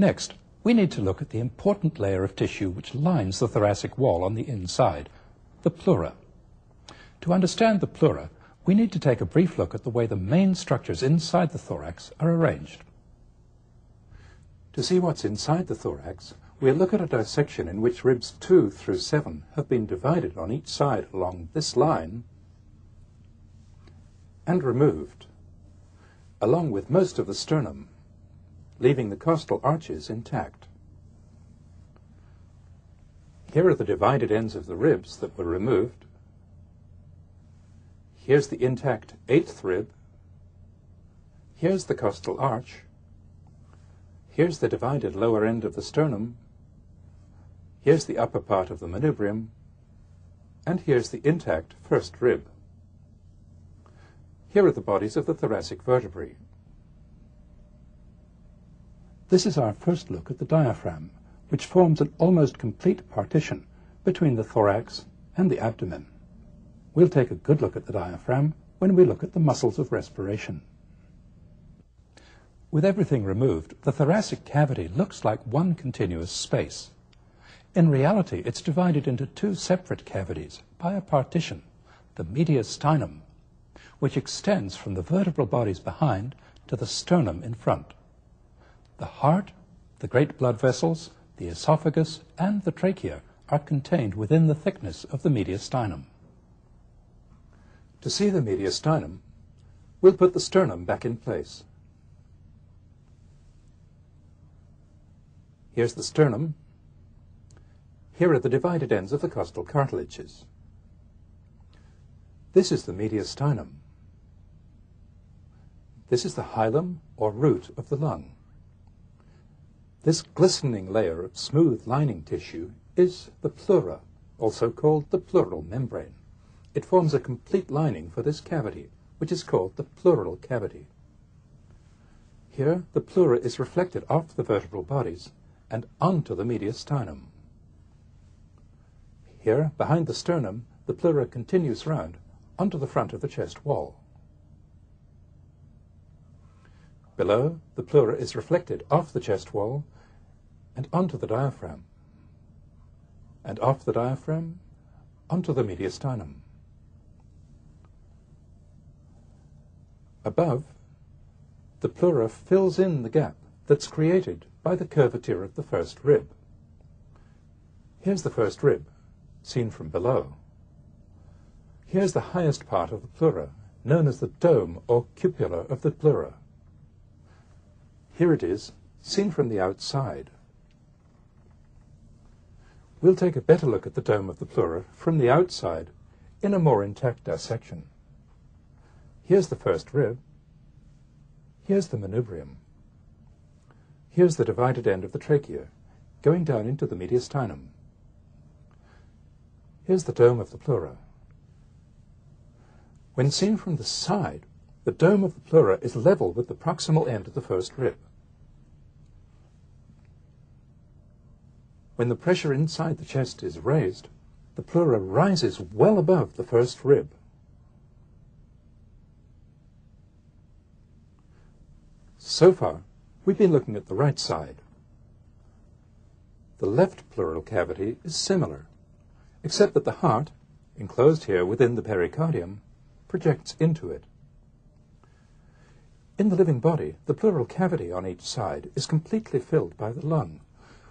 Next, we need to look at the important layer of tissue which lines the thoracic wall on the inside, the pleura. To understand the pleura, we need to take a brief look at the way the main structures inside the thorax are arranged. To see what's inside the thorax, we'll look at a dissection in which ribs 2 through 7 have been divided on each side along this line and removed, along with most of the sternum, leaving the costal arches intact. Here are the divided ends of the ribs that were removed. Here's the intact 8th rib. Here's the costal arch. Here's the divided lower end of the sternum. Here's the upper part of the manubrium. And here's the intact 1st rib. Here are the bodies of the thoracic vertebrae. This is our first look at the diaphragm, which forms an almost complete partition between the thorax and the abdomen. We'll take a good look at the diaphragm when we look at the muscles of respiration. With everything removed, the thoracic cavity looks like one continuous space. In reality, it's divided into 2 separate cavities by a partition, the mediastinum, which extends from the vertebral bodies behind to the sternum in front. The heart, the great blood vessels, the esophagus, and the trachea are contained within the thickness of the mediastinum. To see the mediastinum, we'll put the sternum back in place. Here's the sternum. Here are the divided ends of the costal cartilages. This is the mediastinum. This is the hilum, or root, of the lung. This glistening layer of smooth lining tissue is the pleura, also called the pleural membrane. It forms a complete lining for this cavity, which is called the pleural cavity. Here, the pleura is reflected off the vertebral bodies and onto the mediastinum. Here, behind the sternum, the pleura continues round onto the front of the chest wall. Below, the pleura is reflected off the chest wall and onto the diaphragm, and off the diaphragm onto the mediastinum. Above, the pleura fills in the gap that's created by the curvature of the 1st rib. Here's the 1st rib, seen from below. Here's the highest part of the pleura, known as the dome or cupula of the pleura. Here it is, seen from the outside. We'll take a better look at the dome of the pleura from the outside in a more intact dissection. Here's the 1st rib. Here's the manubrium. Here's the divided end of the trachea, going down into the mediastinum. Here's the dome of the pleura. When seen from the side, the dome of the pleura is level with the proximal end of the 1st rib. When the pressure inside the chest is raised, the pleura rises well above the 1st rib. So far, we've been looking at the right side. The left pleural cavity is similar, except that the heart, enclosed here within the pericardium, projects into it. In the living body, the pleural cavity on each side is completely filled by the lung,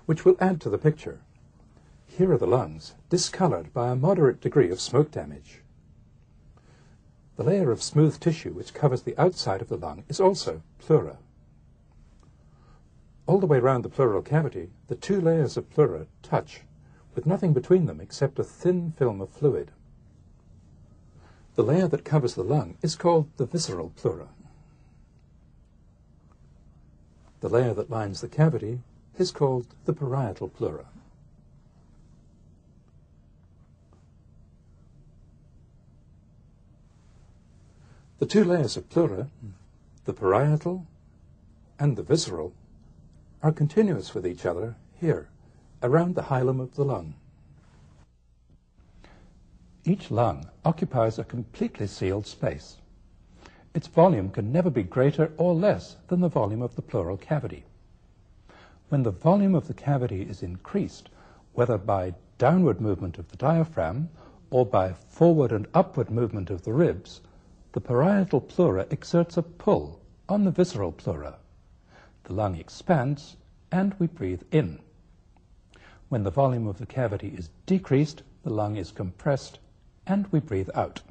which will add to the picture. Here are the lungs, discolored by a moderate degree of smoke damage. The layer of smooth tissue which covers the outside of the lung is also pleura. All the way round the pleural cavity, the 2 layers of pleura touch, with nothing between them except a thin film of fluid. The layer that covers the lung is called the visceral pleura. The layer that lines the cavity is called the parietal pleura. The 2 layers of pleura, the parietal and the visceral, are continuous with each other here, around the hilum of the lung. Each lung occupies a completely sealed space. Its volume can never be greater or less than the volume of the pleural cavity. When the volume of the cavity is increased, whether by downward movement of the diaphragm or by forward and upward movement of the ribs, the parietal pleura exerts a pull on the visceral pleura. The lung expands and we breathe in. When the volume of the cavity is decreased, the lung is compressed and we breathe out.